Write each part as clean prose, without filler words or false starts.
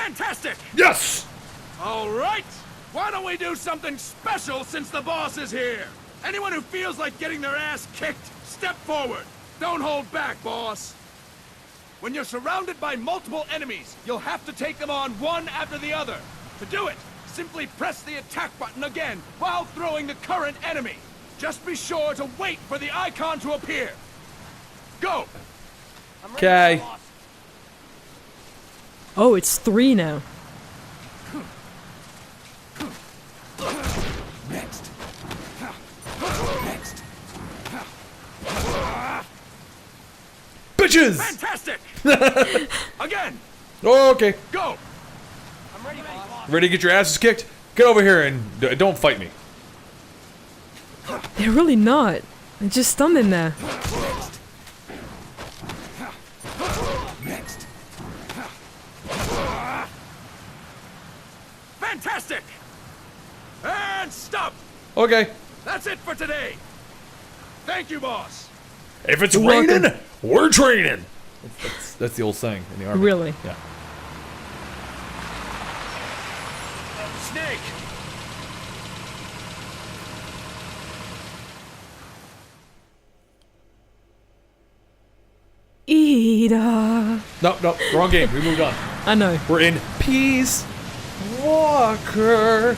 Fantastic! Yes! All right! Why don't we do something special since the boss is here? Anyone who feels like getting their ass kicked, step forward. Don't hold back, boss. When you're surrounded by multiple enemies, you'll have to take them on one after the other. To do it, simply press the attack button again while throwing the current enemy. Just be sure to wait for the icon to appear. Go! Okay. Oh, it's 3 now. Next. Next. Bitches! Fantastic! Again! Oh, okay. Go! I'm ready, boss. Ready to get your asses kicked? Get over here and don't fight me. They're really not. They're just standing there. Next. Fantastic! And stop! Okay. That's it for today. Thank you, boss. If it's You're raining, welcome. we're training. That's the old saying in the army. Really? Yeah. Snake! Ida. No, wrong game. We moved on. I know. We're in Peace Walker.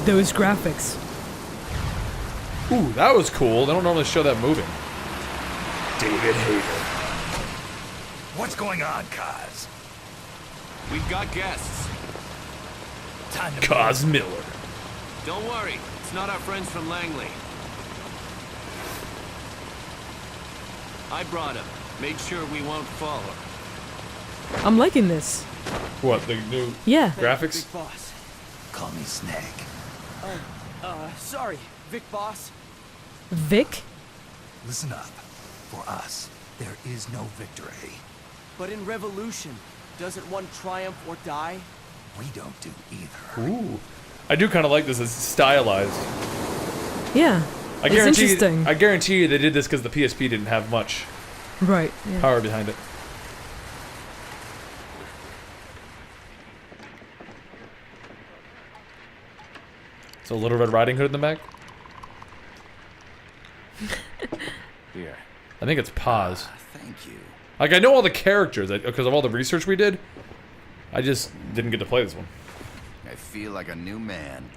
Those graphics. Ooh, that was cool. They don't normally show that moving. David Hayter. What's going on, Kaz? We've got guests. Time to Cos Miller. Don't worry, it's not our friends from Langley. I brought him. Made sure we won't fall. I'm liking this. What, the new Yeah. graphics? Big boss. call me Snake. Sorry, Vic boss. Vic? Listen up. For us, there is no victory. But in Revolution, doesn't one triumph or die? We don't do either. Ooh. I do kind of like this. It's stylized. Yeah. I It's guarantee. interesting. I guarantee you they did this because the PSP didn't have much Right. Yeah. power behind it. So Little Red Riding Hood in the back. Here. I think it's Paz. Thank you. Like I know all the characters because of all the research we did. I just didn't get to play this one. I feel like a new man.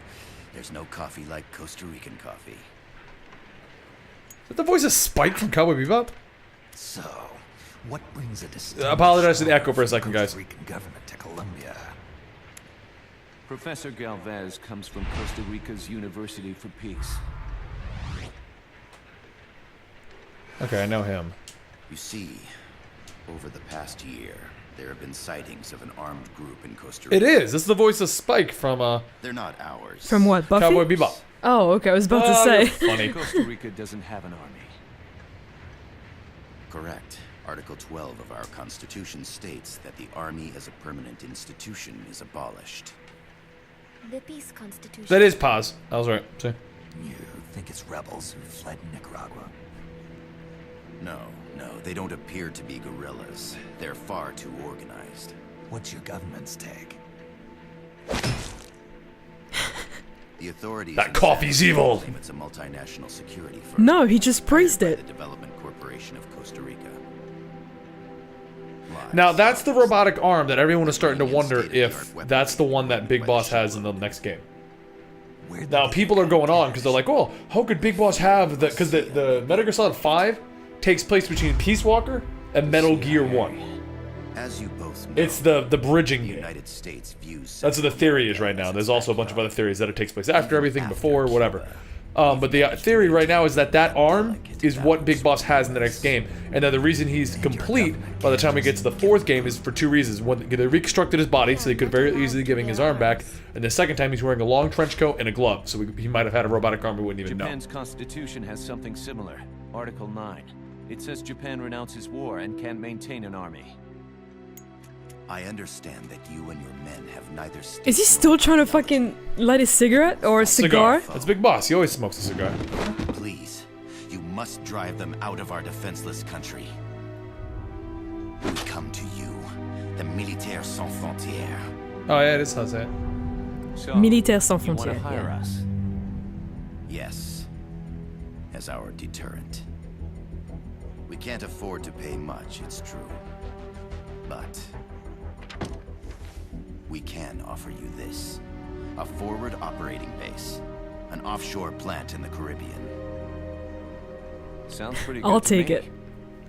There's no coffee like Costa Rican coffee. Is that the voice of Spike from Cowboy Bebop? So, what brings a distinguished Apologize to the echo for a second, guys. Costa Rican government to Colombia? Professor Galvez comes from Costa Rica's University for Peace. Okay, I know him. You see, over the past year, there have been sightings of an armed group in Costa Rica. It is. This is the voice of Spike from They're not ours. From what, Buffy? Cowboy Bebop. Oh, okay, I was about to you're say. funny. Costa Rica doesn't have an army. Correct. Article 12 of our Constitution states that the Army as a permanent institution is abolished. The peace constitution. That is Paz. I was right. See? You think it's rebels who fled Nicaragua? No, they don't appear to be guerrillas. They're far too organized. What's your government's take? The authorities... That in coffee's San Diego evil. claim it's a multinational security firm. No, he just praised hired by it. The Development Corporation of Costa Rica. Now that's the robotic arm that everyone is starting to wonder if that's the one that Big Boss has in the next game. Now people are going on because they're like, "Oh, how could Big Boss have the?" Because the Metal Gear Solid 5 takes place between Peace Walker and Metal Gear 1. As you both know, It's the bridging the game. United States views... That's what the theory is right now. There's also a bunch of other theories that it takes place after everything, before, whatever. But the theory right now is that that arm is what Big Boss has in the next game, and that the reason he's complete by the time we get to the 4th game is for 2 reasons. One, they reconstructed his body, so they could very easily give him his arm back, and the second time he's wearing a long trench coat and a glove, so he might have had a robotic arm we wouldn't even know. Japan's constitution has something similar. Article 9. It says Japan renounces war and can't maintain an army. I understand that you and your men have neither... Is he still trying to fucking light a cigarette or a cigar? That's Big Boss. He always smokes a cigar. Please, you must drive them out of our defenseless country. We come to you, The Militaires Sans Frontières. Oh yeah, it is how to say it. So, Militaires Sans you want to Frontières, hire yeah. us? Yes. As our deterrent. We can't afford to pay much, it's true. But we can offer you this. A forward operating base. An offshore plant in the Caribbean. Sounds pretty good. I'll to take me. it.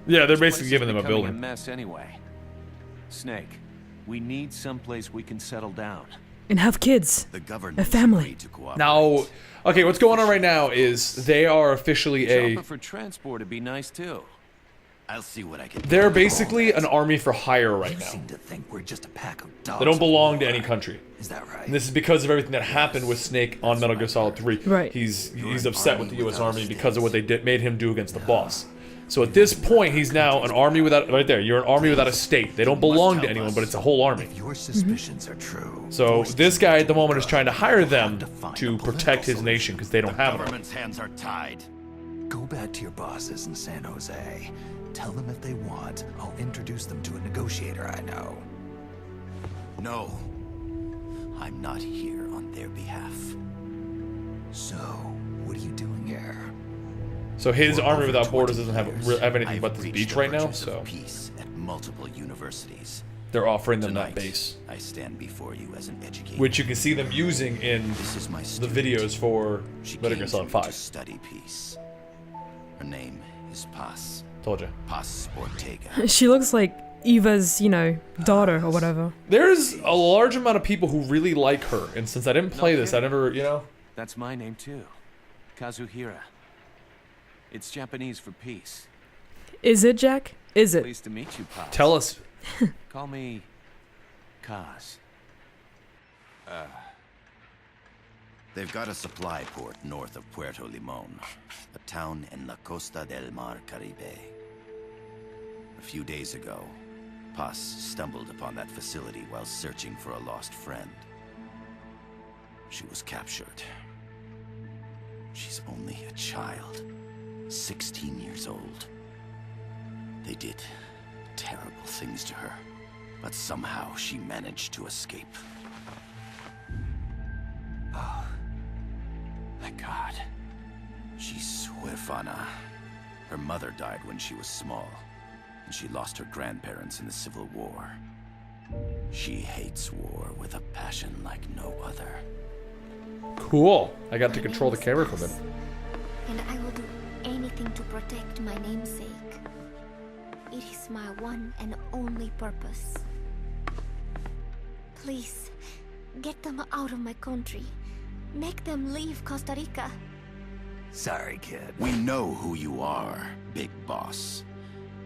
Yeah, they're This place basically is giving them a becoming building. mess anyway. Snake, we need someplace we can settle down. And have kids. The government A family. agreed to cooperate. Now, okay, what's going on right now is they are officially Chopper for transport would be nice too. I'll see what I can do. they're basically an army for hire right now. Seem to think we're just a pack of dogs. They don't belong to any country. Is that right? And this is because of everything that happened with Snake on Metal Gear Solid 3. Right. He's upset with the U.S. Army because of what they made him do against the boss. So at this point, he's now an army without, right there, you're an army without a state. They don't belong to anyone, but it's a whole army. If your suspicions are true. So this guy at the moment is trying to hire them to protect his nation because they don't have an army. Government's hands are tied. Go back to your bosses in San Jose. Tell them if they want, I'll introduce them to a negotiator I know. No. I'm not here on their behalf. So, what are you doing here? So his For army over without 20 borders doesn't have years, anything I've but this preached beach the right now, virtues of so peace at multiple universities. they're offering them Tonight, that base, I stand before you as an educator. which you can see them using in This is my the student. videos for She Metal came Gear to Solid me 5. to study peace. Her name is Paz. Told you. Paz Ortega. She looks like Eva's, you know, daughter or whatever. There's a large amount of people who really like her, and since I didn't play this, I never, you know. That's my name too. Kazuhira. It's Japanese for peace. Is it, Jack? Is it? Pleased to meet you, Paz. Tell us. Call me Kaz. They've got a supply port north of Puerto Limon, a town in La Costa del Mar Caribe. A few days ago, Paz stumbled upon that facility while searching for a lost friend. She was captured. She's only a child, 16 years old. They did terrible things to her, but somehow she managed to escape. Thank God. She's huérfana. Her mother died when she was small, and she lost her grandparents in the Civil War. She hates war with a passion like no other. Cool. I got to control the camera from it. And I will do anything to protect my namesake. It is my one and only purpose. Please, get them out of my country. Make them leave Costa Rica. Sorry, kid. We know who you are, Big Boss.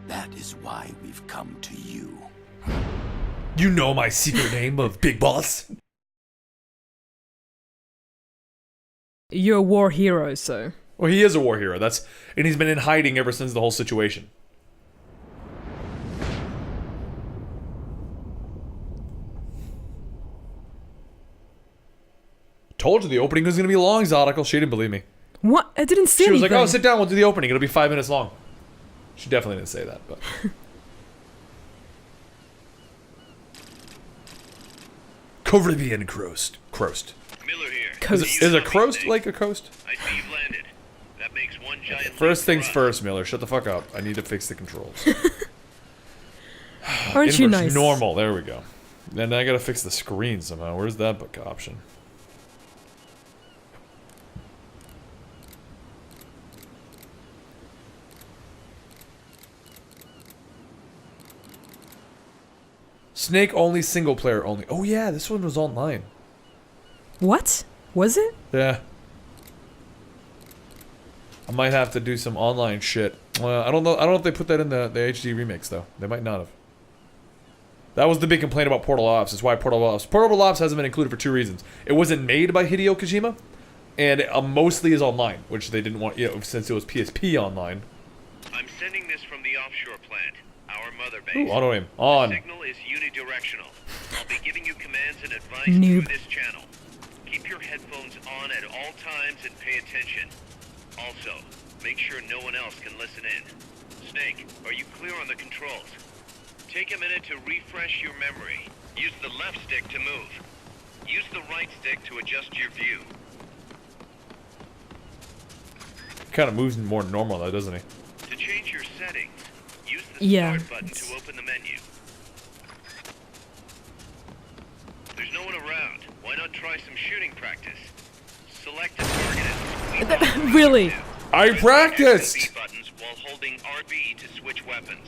That is why we've come to you. You know my secret name of Big Boss? You're a war hero, so. Well, he is a war hero. And he's been in hiding ever since the whole situation. Told you the opening was going to be long, Zodical. She didn't believe me. What? I didn't see She was anything. like, oh, sit down, we'll do the opening. It'll be 5 minutes long. She definitely didn't say that, but... Caribbean Croast. Miller here. Coast. Is a croast like a coast? I see you've landed. That makes one giant First leap things for us. first, Miller. Shut the fuck up. I need to fix the controls. Aren't you Inverse nice? normal. There we go. Then I gotta fix the screen somehow. Where's that book option? Snake only, single player only. Oh yeah, this one was online. What? Was it? Yeah. I might have to do some online shit. I don't know. I don't know if they put that in the HD remix though. They might not have. That was the big complaint about Portal Ops. That's why Portal Ops hasn't been included for 2 reasons. It wasn't made by Hideo Kojima, and it mostly is online, which they didn't want, you know, since it was PSP online. I'm sending this from the offshore plant, our mother base. Ooh, auto aim on. The signal is unidirectional. I'll be giving you commands and advice Noob. through this channel. Keep your headphones on at all times and pay attention. Also, make sure no one else can listen in. Snake, are you clear on the controls? Take a minute to refresh your memory. Use the left stick to move. Use the right stick to adjust your view. Kind of moves more normal though, doesn't he? To change your settings, use the Yeah, start button to open the menu. There's no one around. Why not try some shooting practice? Select a target. Really? I Press practiced! X and B buttons while holding RB to switch weapons.